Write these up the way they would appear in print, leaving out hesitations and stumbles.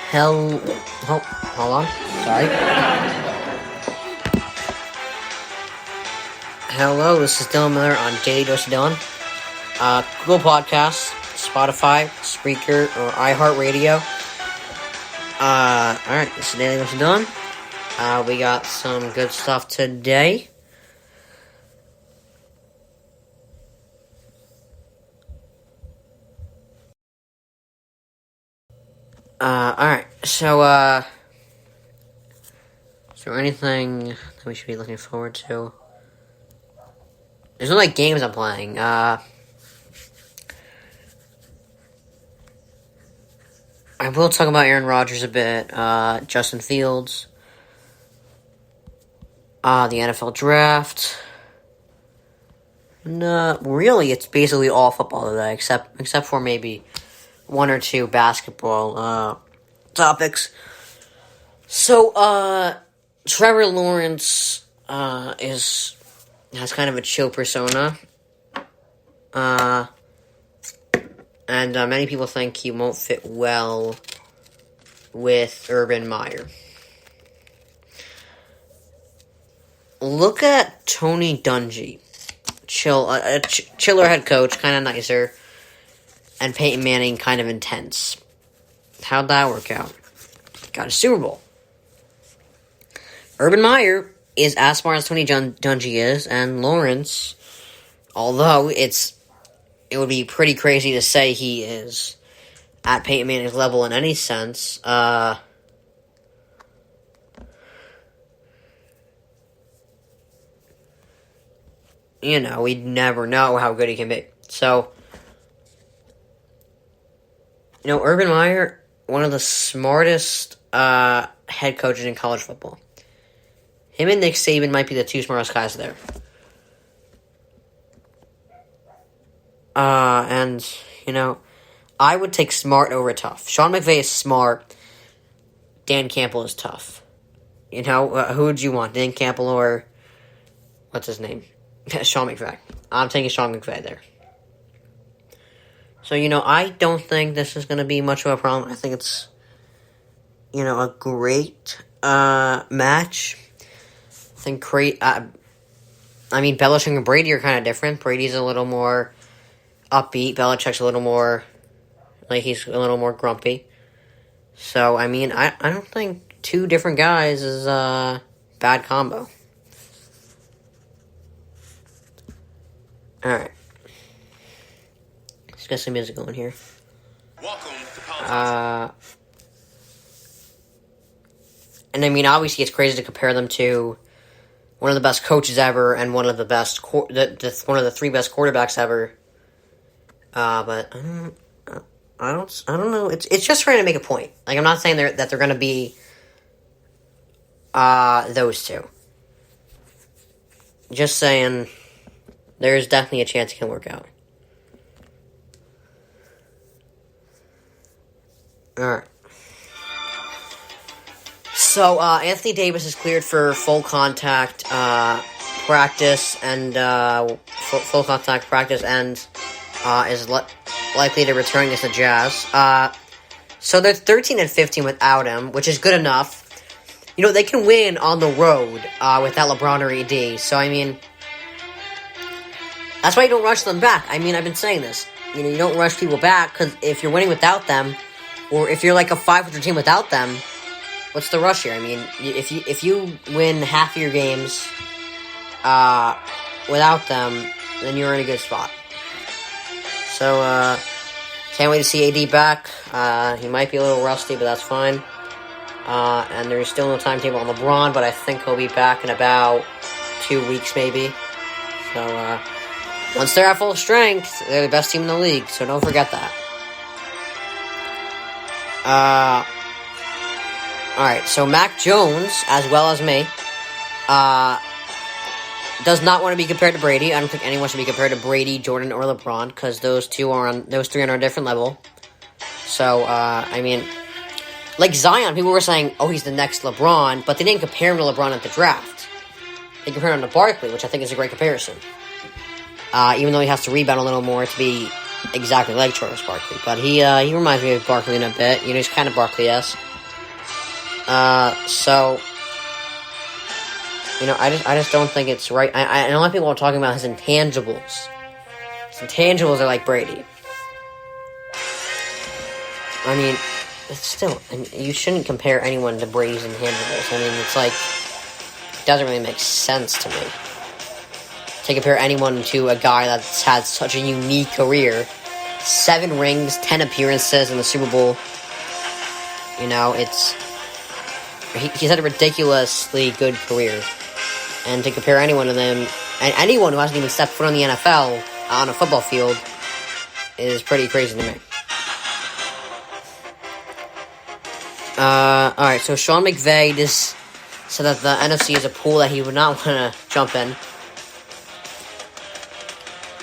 Hold on. Sorry. Hello, this is Dylan Miller on Daily Dose of Dylan. Google Podcasts, Spotify, Spreaker, or iHeartRadio. Alright, this is Daily Dose of Dylan. We got some good stuff today. Alright, so, is there anything that we should be looking forward to? There's no, games I'm playing. I will talk about Aaron Rodgers a bit, Justin Fields, the NFL Draft. No, really, it's basically all football today, except for maybe one or two basketball topics. So, Trevor Lawrence has kind of a chill persona, and many people think he won't fit well with Urban Meyer. Look at Tony Dungy, chiller head coach, kind of nicer. And Peyton Manning, kind of intense. How'd that work out? Got a Super Bowl. Urban Meyer is as smart as Tony Dungy is, and Lawrence, although it would be pretty crazy to say he is at Peyton Manning's level in any sense, we'd never know how good he can be. So, Urban Meyer, one of the smartest head coaches in college football. Him and Nick Saban might be the two smartest guys there. I would take smart over tough. Sean McVay is smart. Dan Campbell is tough. Who would you want? Dan Campbell or, what's his name? Sean McVay. I'm taking Sean McVay there. So, I don't think this is going to be much of a problem. I think it's, a great match. I think Belichick and Brady are kind of different. Brady's a little more upbeat. Belichick's a little more, he's a little more grumpy. So, I don't think two different guys is a bad combo. Alright. Let's get some music going here. Welcome to Politics. Obviously it's crazy to compare them to one of the best coaches ever and one of the best one of the three best quarterbacks ever. But I don't know. It's just trying to make a point. I'm not saying that they're going to be those two. Just saying there's definitely a chance it can work out. Alright. So, Anthony Davis is cleared for full contact practice and is likely to return against the Jazz. So they're 13-15 without him, which is good enough. They can win on the road without LeBron or AD. So, that's why you don't rush them back. I've been saying this. You don't rush people back, because if you're winning without them, or if you're like a 500 team without them, what's the rush here? If you win half of your games without them, then you're in a good spot. So, can't wait to see AD back. He might be a little rusty, but that's fine. And there's still no timetable on LeBron, but I think he'll be back in about 2 weeks, maybe. So, once they're at full strength, they're the best team in the league, so don't forget that. Alright, so Mac Jones, as well as me, does not want to be compared to Brady. I don't think anyone should be compared to Brady, Jordan, or LeBron, because those three are on a different level. So, like Zion, people were saying, oh, he's the next LeBron, but they didn't compare him to LeBron at the draft. They compared him to Barkley, which I think is a great comparison. Even though he has to rebound a little more to be exactly like Charles Barkley. But he reminds me of Barkley in a bit. He's kind of Barkley-esque. So, I just don't think it's right. A lot of people are talking about his intangibles. His intangibles are like Brady. I mean, it's still, you shouldn't compare anyone to Brady's intangibles. I mean, it's like, it doesn't really make sense to me to compare anyone to a guy that's had such a unique career. 7 rings, 10 appearances in the Super Bowl. He's had a ridiculously good career. And to compare anyone to them, and anyone who hasn't even stepped foot on the NFL on a football field, is pretty crazy to me. Alright, so Sean McVay just said that the NFC is a pool that he would not want to jump in.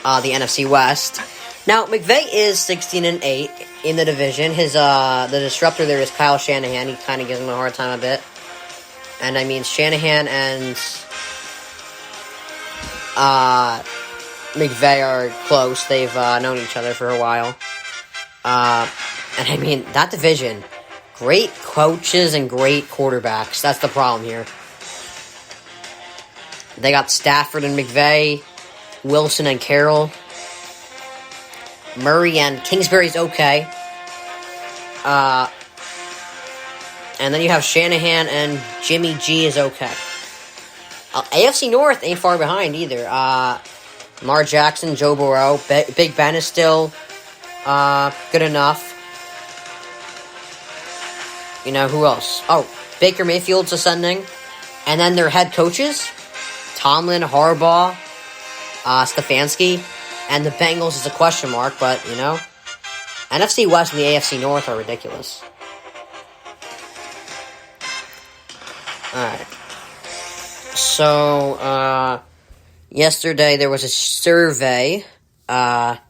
The NFC West. Now, McVay is 16-8 in the division. The disruptor there is Kyle Shanahan. He kind of gives him a hard time a bit. And I mean, Shanahan and McVay are close. They've known each other for a while. And I mean, that division, great coaches and great quarterbacks. That's the problem here. They got Stafford and McVay, Wilson and Carroll, Murray and Kingsbury's okay. And then you have Shanahan and Jimmy G is okay. AFC North ain't far behind either. Lamar Jackson, Joe Burrow, Big Ben is still good enough. Who else? Oh, Baker Mayfield's ascending. And then their head coaches, Tomlin, Harbaugh, Stefanski, and the Bengals is a question mark, but, NFC West and the AFC North are ridiculous. Alright. So, yesterday there was a survey, and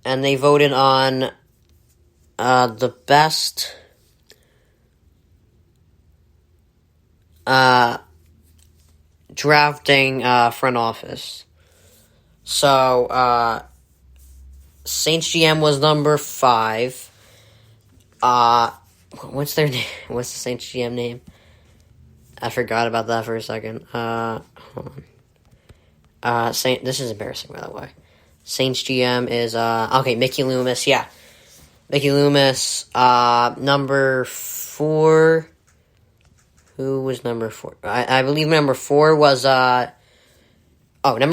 they voted on the best drafting front office. So, Saints GM was number 5. What's their name? What's the Saints GM name? I forgot about that for a second. Hold on. This is embarrassing, by the way. Saints GM is, Mickey Loomis, yeah. Mickey Loomis, number 4. Who was number 4? I believe number 4 was, number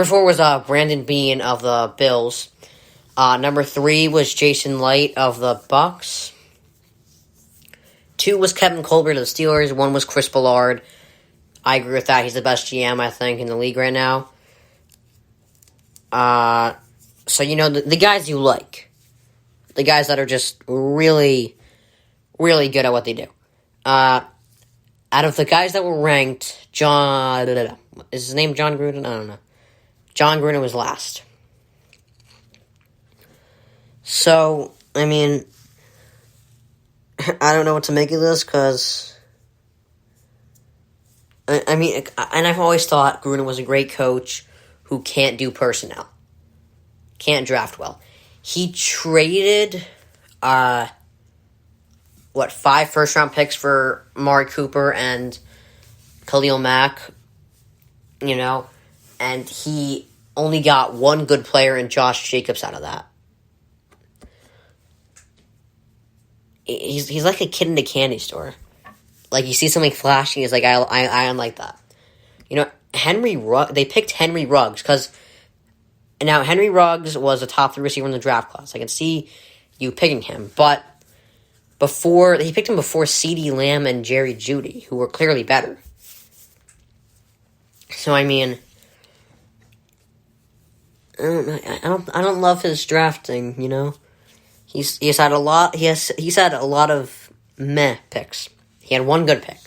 4 was, Brandon Beane of the Bills. Number 3 was Jason Light of the Bucks. 2 was Kevin Colbert of the Steelers. 1 was Chris Ballard. I agree with that. He's the best GM, I think, in the league right now. So, the guys you like. The guys that are just really, really good at what they do. Out of the guys that were ranked, is his name John Gruden? I don't know. John Gruden was last. So, I mean, I don't know what to make of this, because, I mean, and I've always thought Gruden was a great coach who can't do personnel. Can't draft well. He traded, 5 first-round picks for Amari Cooper and Khalil Mack, and he only got one good player in Josh Jacobs out of that. He's like a kid in a candy store. Like, you see something flashing, he's like, I don't like that. They picked Henry Ruggs, because now Henry Ruggs was a top 3 receiver in the draft class. I can see you picking him, but he picked him before CeeDee Lamb and Jerry Jeudy, who were clearly better. So, I mean, I don't love his drafting, He's had a lot of meh picks. He had one good pick.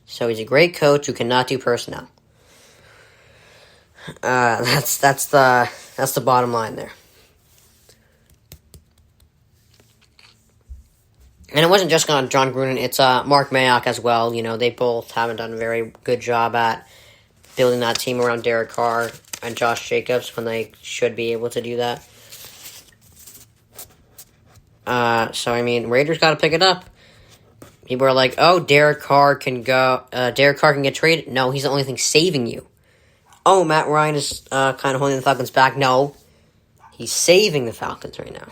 So he's a great coach who cannot do personnel. That's the bottom line there. And it wasn't just on John Gruden, it's Mark Mayock as well. They both haven't done a very good job at building that team around Derek Carr and Josh Jacobs when they should be able to do that. So, I mean, Raiders got to pick it up. People are like, oh, Derek Carr can go. Derek Carr can get traded. No, he's the only thing saving you. Oh, Matt Ryan is kind of holding the Falcons back. No, he's saving the Falcons right now.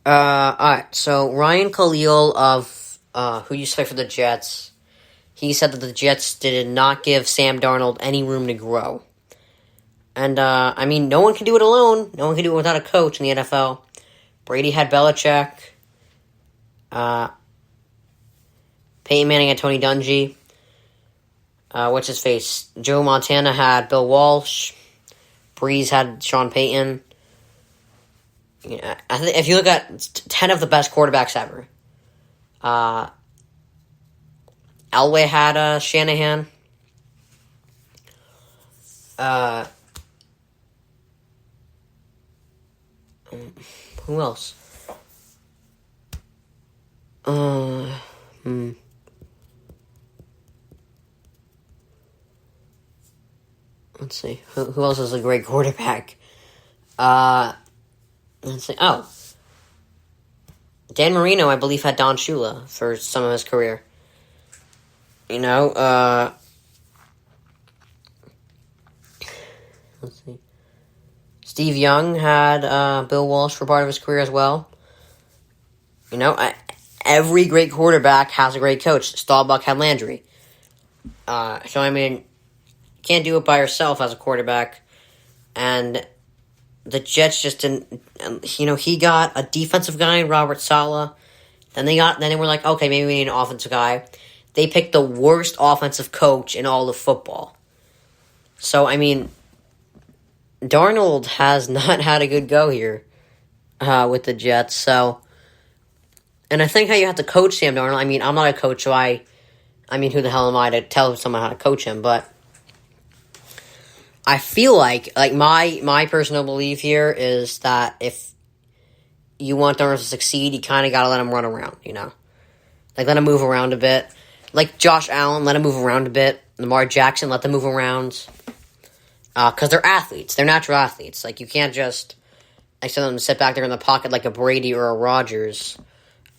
Alright, so Ryan Khalil of, who used to play for the Jets, he said that the Jets did not give Sam Darnold any room to grow. And, I mean, no one can do it alone. No one can do it without a coach in the NFL. Brady had Belichick. Peyton Manning had Tony Dungy. What's his face? Joe Montana had Bill Walsh. Breeze had Sean Payton. Yeah, I think if you look at 10 of the best quarterbacks ever, Elway had Shanahan. Who else? Let's see. Who else is a great quarterback? Let's see. Oh. Dan Marino, I believe, had Don Shula for some of his career. You know, let's see. Steve Young had Bill Walsh for part of his career as well. You know, every great quarterback has a great coach. Staubach had Landry. So, I mean, you can't do it by yourself as a quarterback. And the Jets just didn't, you know, he got a defensive guy in Robert Saleh. Then they were like, okay, maybe we need an offensive guy. They picked the worst offensive coach in all of football. So, I mean, Darnold has not had a good go here with the Jets. So, and I think how you have to coach Sam Darnold. I mean, I'm not a coach, so I mean, who the hell am I to tell someone how to coach him? But I feel like my personal belief here is that if you want Darnold to succeed, you kind of got to let him run around, you know? Like, let him move around a bit. Like Josh Allen, let him move around a bit. Lamar Jackson, let them move around. Because they're athletes. They're natural athletes. Like, you can't just expect them to sit back there in the pocket like a Brady or a Rodgers,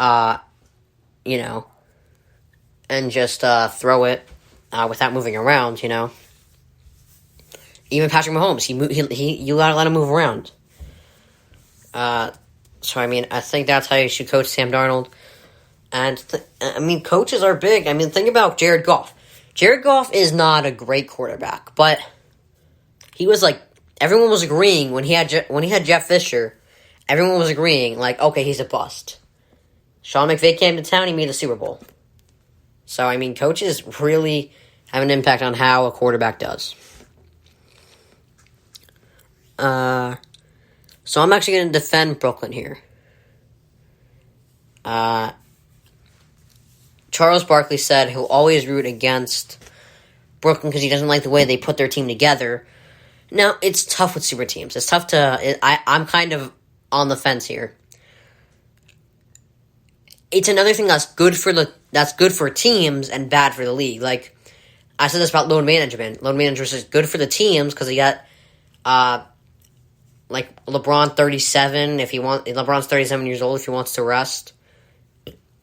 you know, and just throw it without moving around, you know. Even Patrick Mahomes, you gotta let him move around. So, I mean, I think that's how you should coach Sam Darnold. And, I mean, coaches are big. I mean, think about Jared Goff. Jared Goff is not a great quarterback, but he was like, everyone was agreeing when he had Jeff Fisher, everyone was agreeing, like, okay, he's a bust. Sean McVay came to town, he made the Super Bowl. So, I mean, coaches really have an impact on how a quarterback does. So I'm actually going to defend Brooklyn here. Charles Barkley said he'll always root against Brooklyn because he doesn't like the way they put their team together. Now, it's tough with super teams. It's tough to... I'm kind of on the fence here. It's another thing that's good for teams and bad for the league. Like, I said this about load management. Load management is good for the teams because they got... like LeBron 37, LeBron's 37 years old if he wants to rest.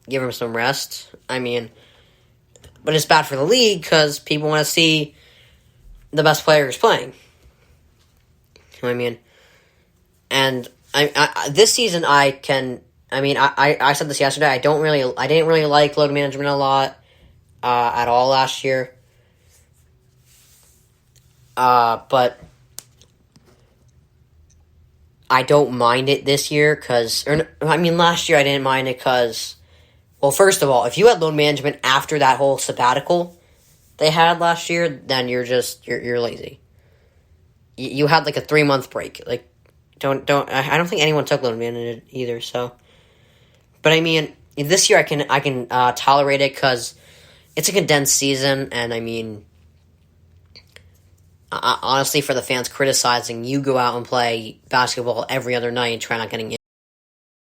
Give him some rest. I mean, but it's bad for the league because people want to see the best players playing. You know what I mean? And I this season I said this yesterday, I didn't really like load management a lot at all last year. But I don't mind it this year last year I didn't mind it because, well, first of all, if you had load management after that whole sabbatical they had last year, then you're lazy. You had like a 3-month break. Like, I don't think anyone took load management either. So, but I mean, this year I can tolerate it because it's a condensed season, and I mean, honestly, for the fans criticizing, you go out and play basketball every other night and try not getting